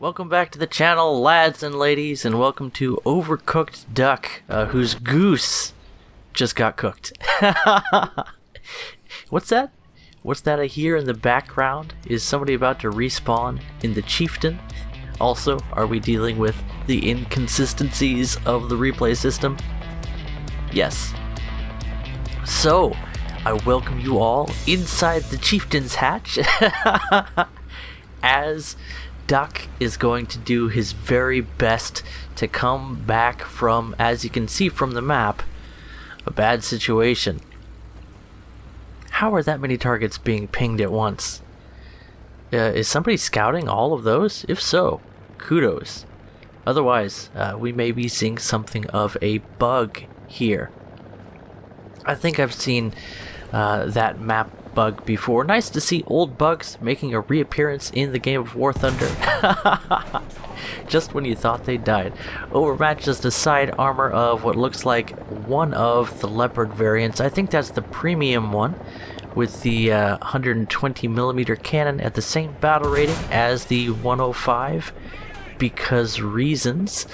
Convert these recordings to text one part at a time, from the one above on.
Welcome back to the channel, lads and ladies, and welcome to OverCookedDuck, whose goose just got cooked. What's that? What's that I hear in the background? Is somebody about to respawn in the Chieftain? Also, are we dealing with the inconsistencies of the replay system? Yes. So, I welcome you all inside the Chieftain's hatch as Duck is going to do his very best to come back from, as you can see from the map, a bad situation. How are that many targets being pinged at once? Is somebody scouting all of those? If so, kudos. Otherwise, we may be seeing something of a bug here. I think I've seen that map bug before. Nice to see old bugs making a reappearance in the game of War Thunder. Just when you thought they died. Overmatched is the side armor of what looks like one of the Leopard variants. I think that's the premium one with the 120mm cannon at the same battle rating as the 105 because reasons.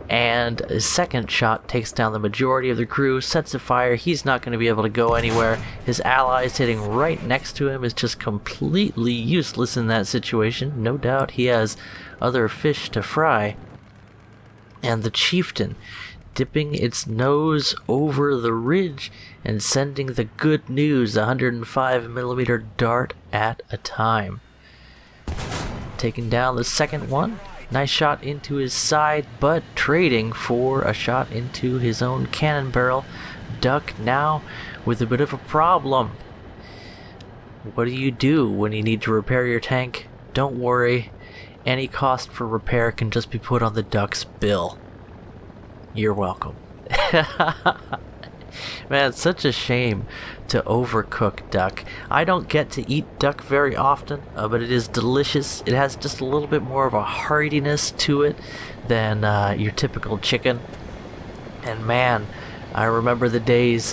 And a second shot takes down the majority of the crew, sets a fire. He's not going to be able to go anywhere. His allies sitting right next to him is just completely useless in that situation. No doubt he has other fish to fry. And the Chieftain dipping its nose over the ridge and sending the good news, 105mm dart at a time. Taking down the second one. Nice shot into his side, but trading for a shot into his own cannon barrel. Duck now with a bit of a problem. What do you do when you need to repair your tank? Don't worry, any cost for repair can just be put on the Duck's bill. You're welcome. Man, it's such a shame to overcook duck. I don't get to eat duck very often, but it is delicious. It has just a little bit more of a heartiness to it than your typical chicken. And man, I remember the days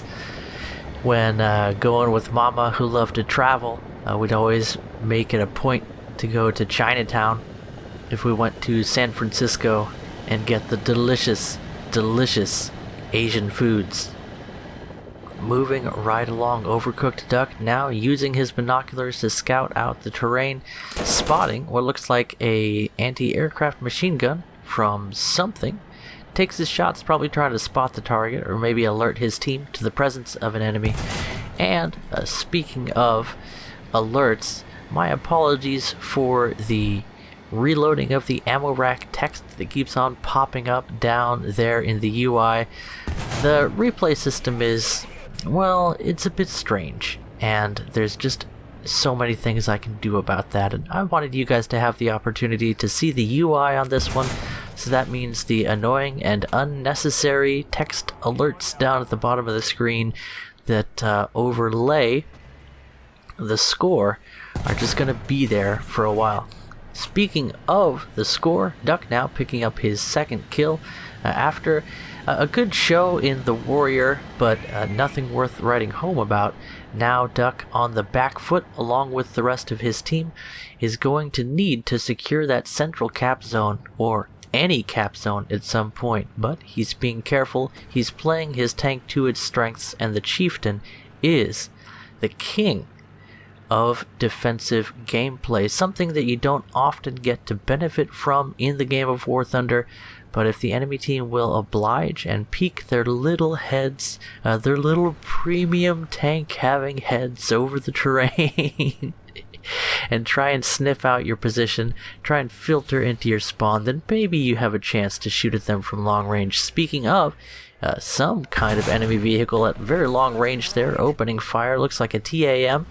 when going with Mama, who loved to travel, we'd always make it a point to go to Chinatown if we went to San Francisco and get the delicious, delicious Asian foods. Moving right along, OverCookedDuck now using his binoculars to scout out the terrain, spotting what looks like a anti-aircraft machine gun from something. Takes his shots, probably trying to spot the target or maybe alert his team to the presence of an enemy. And speaking of alerts, my apologies for the reloading of the ammo rack text that keeps on popping up down there in the UI. The replay system is, well, it's a bit strange, and there's just so many things I can do about that, and I wanted you guys to have the opportunity to see the UI on this one, so that means the annoying and unnecessary text alerts down at the bottom of the screen that overlay the score are just going to be there for a while. Speaking of the score, Duck now picking up his second kill after a good show in the Warrior, but nothing worth writing home about. Now Duck on the back foot, along with the rest of his team, is going to need to secure that central cap zone, or any cap zone at some point, but he's being careful. He's playing his tank to its strengths, and the Chieftain is the king of defensive gameplay, something that you don't often get to benefit from in the game of War Thunder. But if the enemy team will oblige and peek their little heads, their little premium tank having heads over the terrain and try and sniff out your position, try and filter into your spawn, then maybe you have a chance to shoot at them from long range. Speaking of, some kind of enemy vehicle at very long range there, opening fire, looks like a TAM.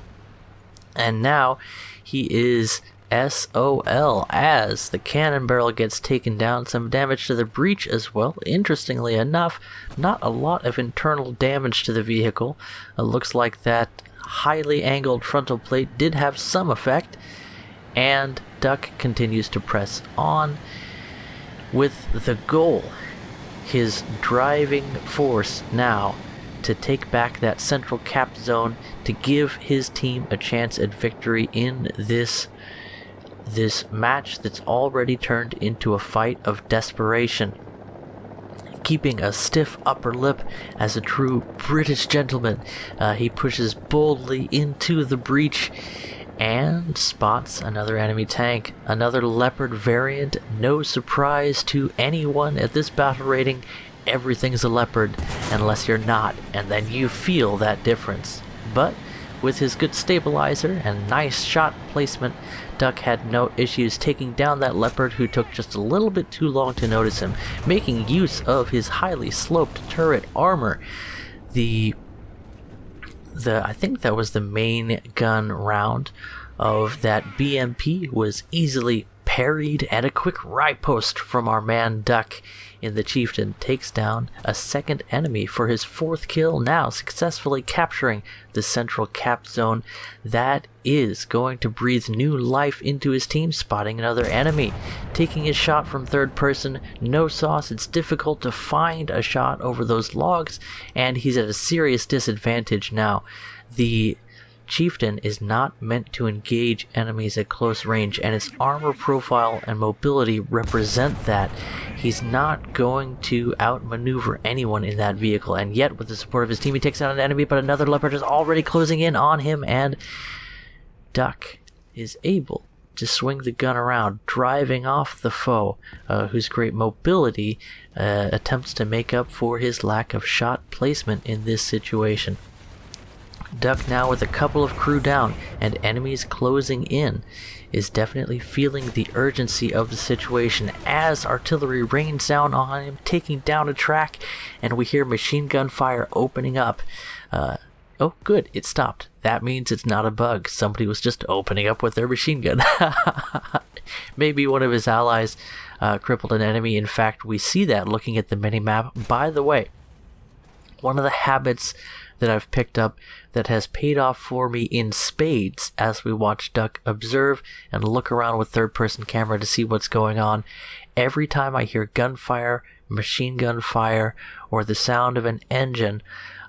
And now he is SOL as the cannon barrel gets taken down. Some damage to the breech as well. Interestingly enough, not a lot of internal damage to the vehicle. It looks like that highly angled frontal plate did have some effect. And Duck continues to press on with the goal, his driving force now, to take back that central cap zone to give his team a chance at victory in this this match that's already turned into a fight of desperation. Keeping a stiff upper lip as a true British gentleman, he pushes boldly into the breach and spots another enemy tank, another Leopard variant. No surprise to anyone at this battle rating, everything's a Leopard unless you're not, and then you feel that difference. But with his good stabilizer and nice shot placement, Duck had no issues taking down that Leopard, who took just a little bit too long to notice him, making use of his highly sloped turret armor. I think that was the main gun round of that BMP was easily parried, and a quick riposte from our man Duck in the Chieftain takes down a second enemy for his 4th kill, now successfully capturing the central cap zone. That is going to breathe new life into his team, spotting another enemy. Taking his shot from third person, no sauce, it's difficult to find a shot over those logs, and he's at a serious disadvantage now. The Chieftain is not meant to engage enemies at close range, and its armor profile and mobility represent that. He's not going to outmaneuver anyone in that vehicle, and yet with the support of his team he takes out an enemy, but another Leopard is already closing in on him, and Duck is able to swing the gun around, driving off the foe, whose great mobility attempts to make up for his lack of shot placement in this situation. Duck, now with a couple of crew down and enemies closing in, is definitely feeling the urgency of the situation as artillery rains down on him, taking down a track, and we hear machine gun fire opening up. Oh good, it stopped. That means it's not a bug. Somebody was just opening up with their machine gun. Maybe one of his allies crippled an enemy. In fact, we see that looking at the minimap. By the way, one of the habits that I've picked up that has paid off for me in spades as we watch Duck observe and look around with third-person camera to see what's going on. Every time I hear gunfire, machine gun fire, or the sound of an engine,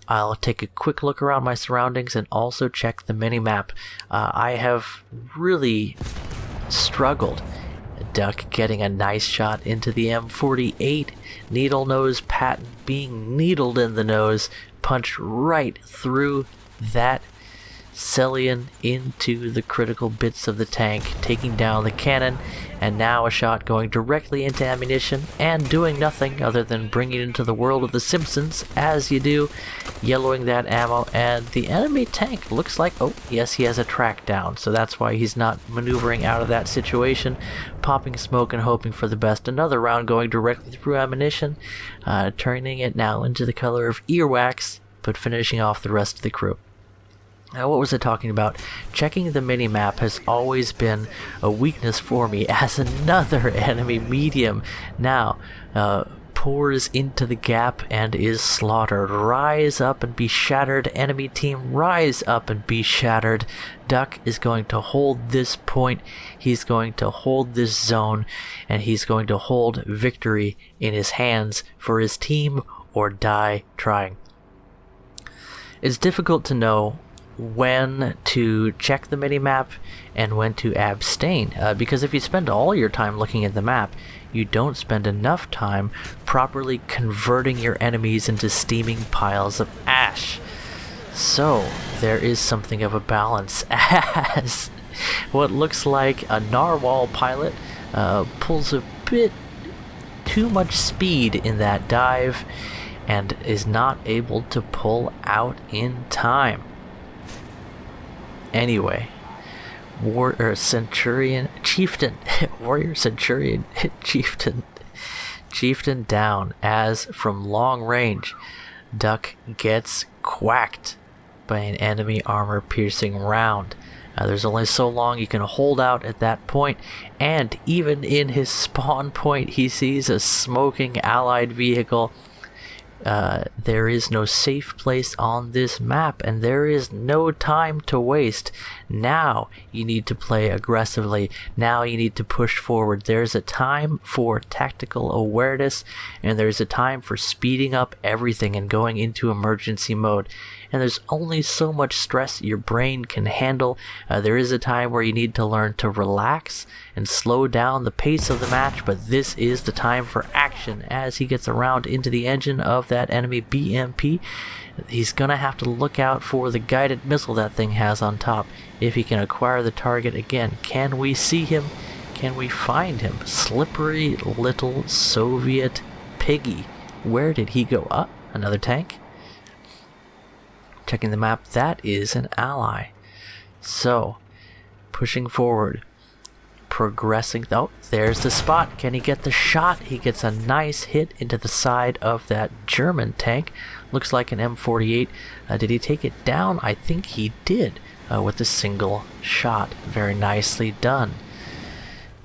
I'll take a quick look around my surroundings and also check the minimap. I have really struggled. Duck getting a nice shot into the M48, needle nose Patton being needled in the nose, punched right through that Celian into the critical bits of the tank, taking down the cannon, and now a shot going directly into ammunition and doing nothing other than bringing it into the world of the Simpsons, as you do, yellowing that ammo, and the enemy tank looks like, oh yes, he has a track down, so that's why he's not maneuvering out of that situation, popping smoke and hoping for the best. Another round going directly through ammunition, turning it now into the color of earwax, but finishing off the rest of the crew. Now, what was I talking about? Checking the minimap has always been a weakness for me, as another enemy medium now pours into the gap and is slaughtered. Rise up and be shattered. Enemy team, rise up and be shattered. Duck is going to hold this point. He's going to hold this zone, and he's going to hold victory in his hands for his team or die trying. It's difficult to know when to check the minimap and when to abstain, because if you spend all your time looking at the map, you don't spend enough time properly converting your enemies into steaming piles of ash. So there is something of a balance, as what looks like a narwhal pilot pulls a bit too much speed in that dive and is not able to pull out in time. Anyway, Chieftain down, as from long range, Duck gets quacked by an enemy armor-piercing round. There's only so long you can hold out at that point, and even in his spawn point, he sees a smoking allied vehicle There is no safe place on this map, and there is no time to waste. Now you need to play aggressively. Now you need to push forward. There's a time for tactical awareness, and there's a time for speeding up everything and going into emergency mode. And there's only so much stress your brain can handle. There is a time where you need to learn to relax and slow down the pace of the match, but this is the time for action as he gets around into the engine of that enemy BMP. He's gonna have to look out for the guided missile that thing has on top if he can acquire the target again. Can we see him? Can we find him? Slippery little Soviet piggy. Where did he go? Up? Another tank? Checking the map, that is an ally. So, pushing forward, progressing. Oh, there's the spot. Can he get the shot? He gets a nice hit into the side of that German tank. Looks like an M48. Did he take it down? I think he did with a single shot. Very nicely done.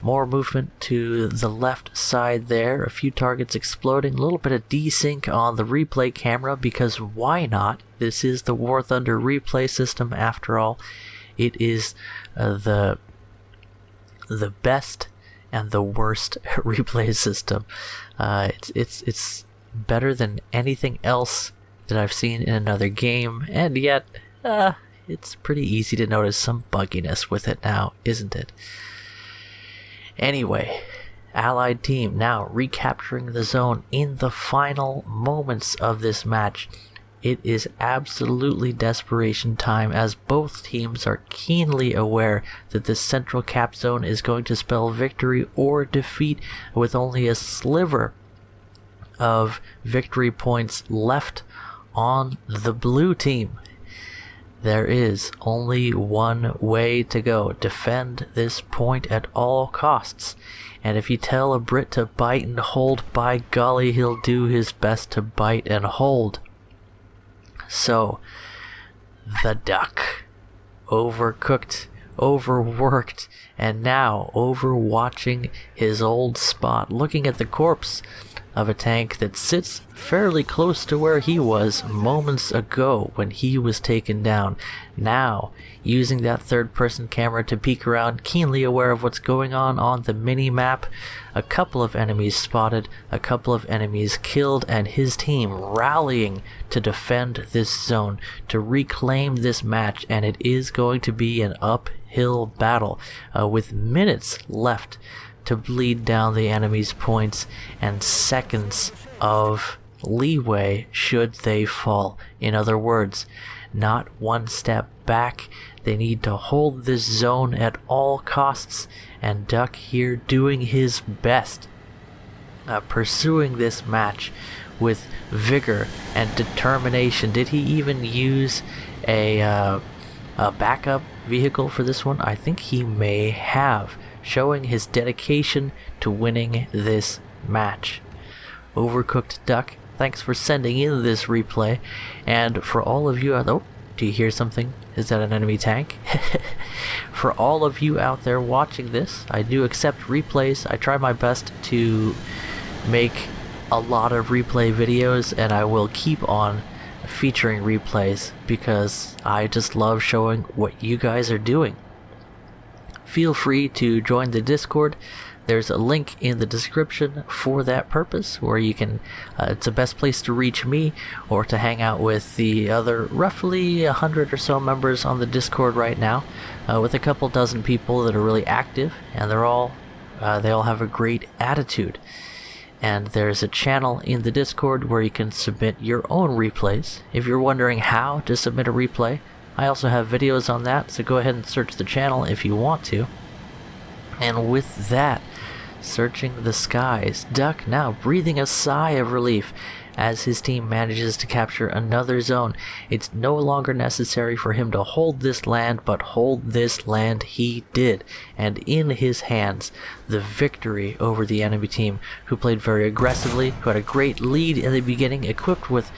More movement to the left side there. A few targets exploding. A little bit of desync on the replay camera because why not? This is the War Thunder replay system after all. It is the best and the worst replay system. It's better than anything else that I've seen in another game, and yet it's pretty easy to notice some bugginess with it now, isn't it? Anyway, Allied team now recapturing the zone in the final moments of this match. It is absolutely desperation time as both teams are keenly aware that this central cap zone is going to spell victory or defeat, with only a sliver of victory points left on the blue team. There is only one way to go. Defend this point at all costs. And if you tell a Brit to bite and hold, by golly, he'll do his best to bite and hold. So, the Duck, overcooked, overworked, and now overwatching his old spot, looking at the corpse of a tank that sits fairly close to where he was moments ago when he was taken down. Now, using that third-person camera to peek around, keenly aware of what's going on the mini-map. A couple of enemies spotted, a couple of enemies killed, and his team rallying to defend this zone, to reclaim this match, and it is going to be an uphill battle with minutes left to bleed down the enemy's points and seconds of leeway should they fall. In other words, not one step back. They need to hold this zone at all costs, and Duck here doing his best, pursuing this match with vigor and determination. Did he even use a backup vehicle for this one? I think he may have, showing his dedication to winning this match. Overcooked Duck, thanks for sending in this replay, and for all of you out there, oh, do you hear something? Is that an enemy tank? For all of you out there watching this, I do accept replays. I try my best to make a lot of replay videos, and I will keep on featuring replays because I just love showing what you guys are doing. Feel free to join the Discord. There's a link in the description for that purpose, where you can, it's the best place to reach me or to hang out with the other roughly 100 or so members on the Discord right now, with a couple dozen people that are really active, and they all have a great attitude. And there's a channel in the Discord where you can submit your own replays. If you're wondering how to submit a replay, I also have videos on that, so go ahead and search the channel if you want to. And with that, searching the skies, Duck now breathing a sigh of relief as his team manages to capture another zone. It's no longer necessary for him to hold this land, but hold this land he did. And in his hands, the victory over the enemy team, who played very aggressively, who had a great lead in the beginning, equipped with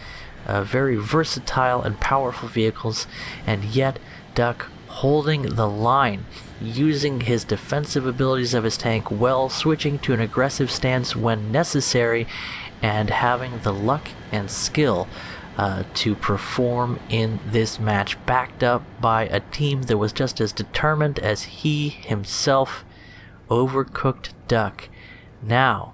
very versatile and powerful vehicles, and yet Duck holding the line, using his defensive abilities of his tank well, switching to an aggressive stance when necessary, and having the luck and skill to perform in this match, backed up by a team that was just as determined as he himself. OverCookedDuck now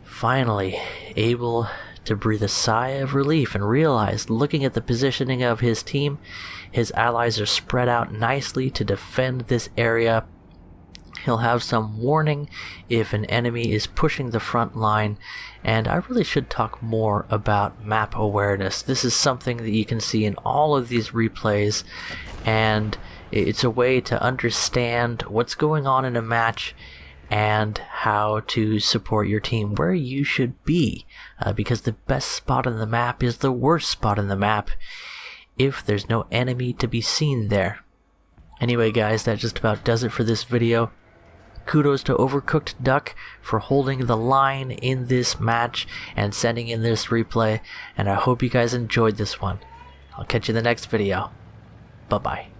finally able to breathe a sigh of relief and realize, looking at the positioning of his team, his allies are spread out nicely to defend this area. He'll have some warning if an enemy is pushing the front line, and I really should talk more about map awareness. This is something that you can see in all of these replays, and it's a way to understand what's going on in a match and how to support your team, where you should be, because the best spot on the map is the worst spot on the map if there's no enemy to be seen there. Anyway guys, that just about does it for this video. Kudos to OverCookedDuck for holding the line in this match and sending in this replay, and I hope you guys enjoyed this one. I'll catch you in the next video. Bye-bye.